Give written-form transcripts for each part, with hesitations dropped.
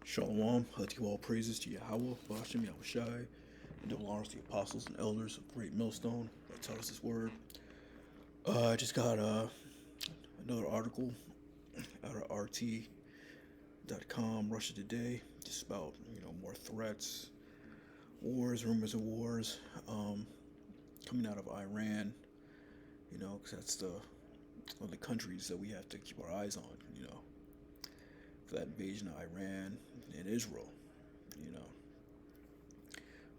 Shalom, to all praises to Yahweh, Bashem, Yahushai, and double honors to the apostles and elders of Great Millstone that taught us His word. I just got another article out of RT.com, Russia Today, just about more threats, wars, rumors of wars, coming out of Iran. Because that's one of the countries that we have to keep our eyes on. For that invasion of Iran and Israel. You know,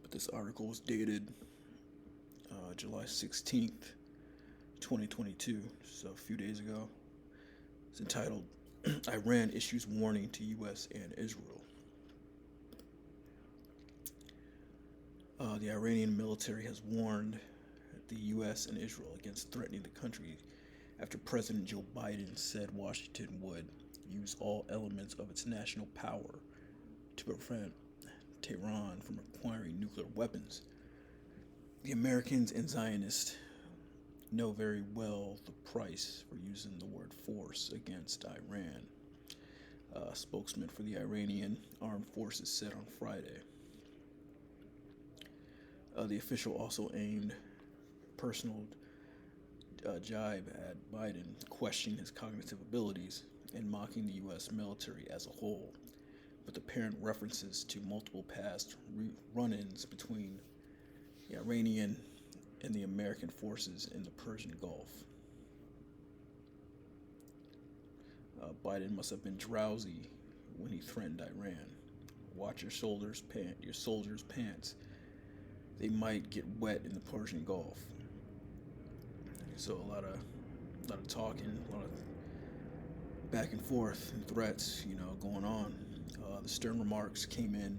But this article was dated July 16th, 2022, so a few days ago. It's entitled Iran Issues Warning to U.S. and Israel. The Iranian military has warned the U.S. and Israel against threatening the country after President Joe Biden said Washington would use all elements of its national power to prevent Tehran from acquiring nuclear weapons. The Americans and Zionists know very well the price for using the word force against Iran. A spokesman for the Iranian armed forces said on Friday. The official also aimed personal jibe at Biden, questioning his cognitive abilities and mocking the U.S. military as a whole, with apparent references to multiple past run-ins between the Iranian and the American forces in the Persian Gulf. Biden must have been drowsy when he threatened Iran. Watch your soldiers' pants. They might get wet in the Persian Gulf. So a lot of talking, a lot of back and forth and threats, going on. The stern remarks came in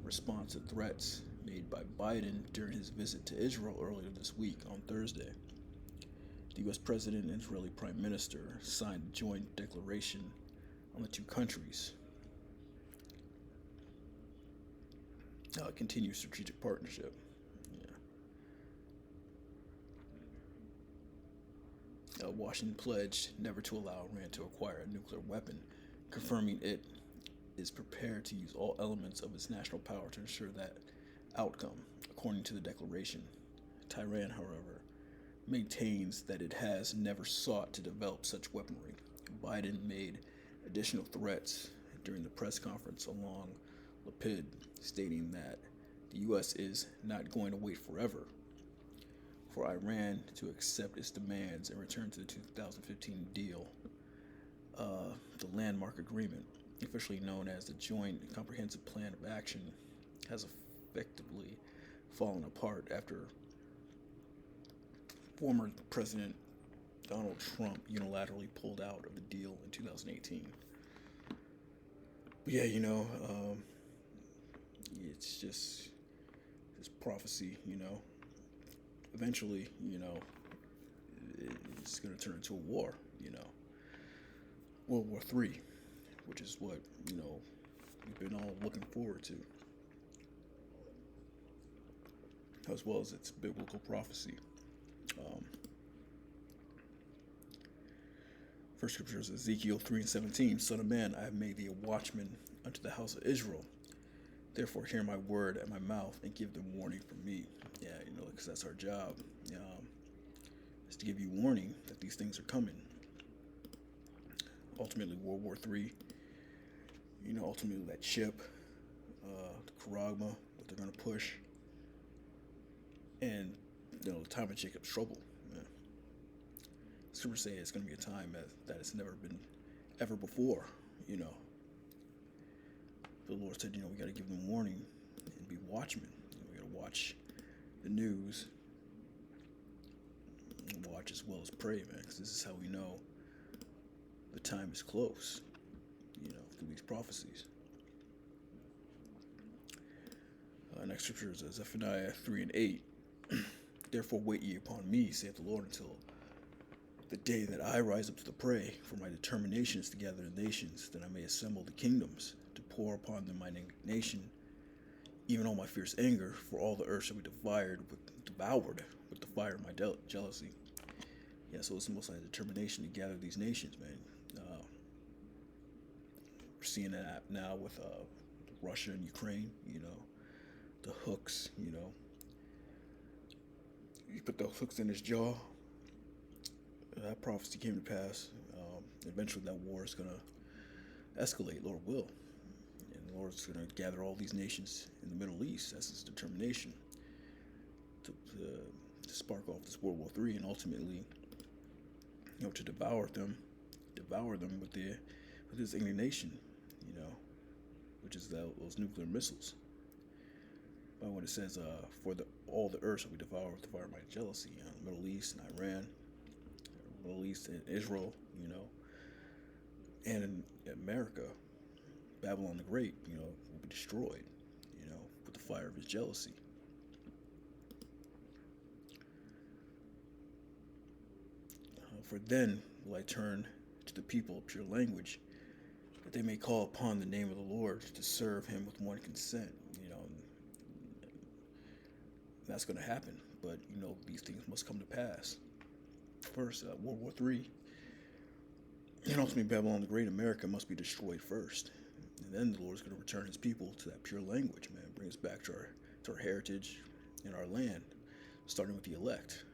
response to threats made by Biden during his visit to Israel earlier this week on Thursday. The U.S. President and Israeli Prime Minister signed a joint declaration on the two countries. Continued strategic partnership. Washington pledged never to allow Iran to acquire a nuclear weapon, confirming it is prepared to use all elements of its national power to ensure that outcome, according to the declaration. Tehran, however, maintains that it has never sought to develop such weaponry. Biden made additional threats during the press conference along Lapid, stating that the U.S. is not going to wait forever for Iran to accept its demands and return to the 2015 deal, the landmark agreement, officially known as the Joint Comprehensive Plan of Action, has effectively fallen apart after former President Donald Trump unilaterally pulled out of the deal in 2018. But yeah, it's just prophecy, Eventually, it's going to turn into a war, World War III, which is what, we've been all looking forward to, as well as its biblical prophecy. First scripture is Ezekiel 3:17. Son of man, I have made thee a watchman unto the house of Israel. Therefore hear my word at my mouth and give them warning from me. Yeah, because that's our job. Is to give you warning that these things are coming. Ultimately, World War III, ultimately that chip, the Charagma that they're going to push, and, the time of Jacob's trouble. Yeah. Scripture say it's going to be a time that it's never been ever before, The Lord said, we got to give them warning and be watchmen. We got to watch the news, and watch as well as pray, man, because this is how we know the time is close, through these prophecies. Next scripture is Zephaniah 3:8. Therefore wait ye upon me, saith the Lord, until the day that I rise up to the prey, for my determination is to gather the nations, that I may assemble the kingdoms, to pour upon them mine indignation, even all my fierce anger, for all the earth shall be devoured with the fire of my jealousy. Yeah, so it's almost like a determination to gather these nations, man. We're seeing that now with Russia and Ukraine, the hooks, you put those hooks in his jaw. That prophecy came to pass. Eventually, that war is going to escalate, Lord will. And the Lord's going to gather all these nations in the Middle East. That's his determination to spark off this World War III and ultimately, to devour them with his indignation, which is those nuclear missiles. But when it says, all the earth shall be devoured with the fire of my jealousy, the Middle East and Iran, Middle East and Israel, and in America, Babylon the Great, will be destroyed, with the fire of his jealousy. For then will I turn to the people of pure language, that they may call upon the name of the Lord to serve him with one consent. That's going to happen, but these things must come to pass. First, World War III, and ultimately Babylon the Great, America must be destroyed first, and then the Lord's going to return his people to that pure language, man. Bring us back to our heritage and our land, starting with the elect.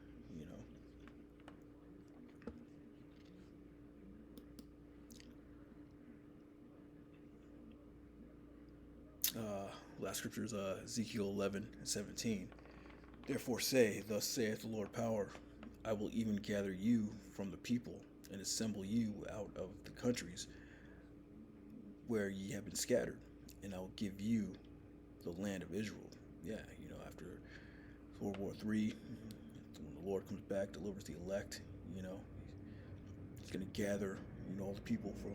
Last scripture is Ezekiel 11:17. Therefore say, thus saith the Lord power, I will even gather you from the people and assemble you out of the countries where ye have been scattered, and I will give you the land of Israel. Yeah, after World War III, when the Lord comes back, delivers the elect, he's going to gather, all the people from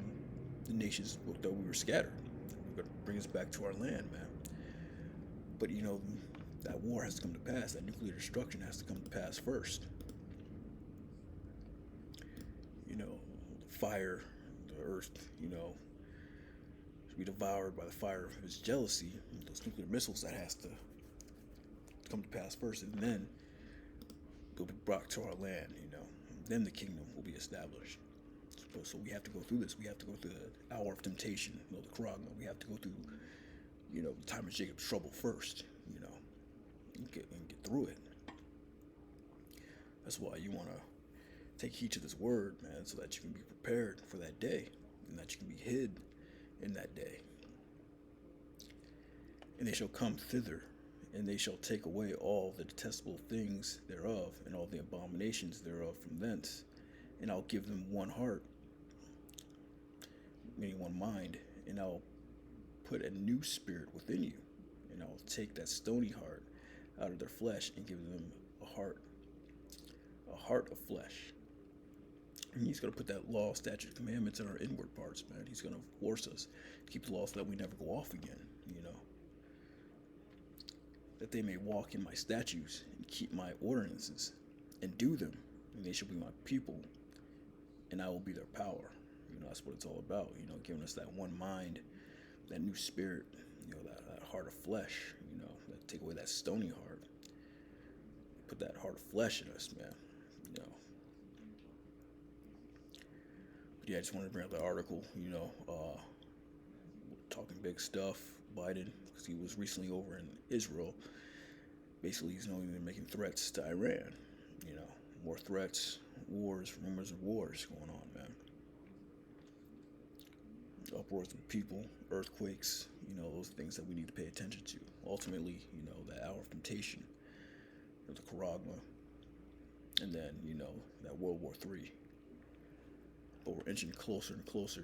the nations that we were scattered. He's going to bring us back to our land, man. But, that war has to come to pass. That nuclear destruction has to come to pass first. The fire, the earth, should be devoured by the fire of his jealousy. Those nuclear missiles, that has to come to pass first, and then they'll be brought to our land. Then the kingdom will be established. So we have to go through this. We have to go through the hour of temptation, the Kragma. We have to go through, the time of Jacob's trouble first, and get through it. That's why you want to take heed to this word, man, so that you can be prepared for that day, and that you can be hid in that day. And they shall come thither, and they shall take away all the detestable things thereof, and all the abominations thereof from thence. And I'll give them one heart, meaning one mind, and I'll put a new spirit within you, and I'll take that stony heart out of their flesh and give them a heart of flesh. And he's going to put that law, statute, commandments in our inward parts, man. He's going to force us to keep the law so that we never go off again, that they may walk in my statutes and keep my ordinances and do them, and they shall be my people, and I will be their power. That's what it's all about, giving us that one mind, that new spirit, that heart of flesh, that take away that stony heart, put that heart of flesh in us, man, But yeah, I just wanted to bring up the article, talking big stuff, Biden, because he was recently over in Israel. Basically, he's making threats to Iran, more threats, wars, rumors of wars going on, man. Uproars of people, earthquakes, those things that we need to pay attention to. Ultimately, that hour of temptation, the Kragma, and then, that World War III. But we're inching closer and closer,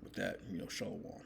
With that, Shalom.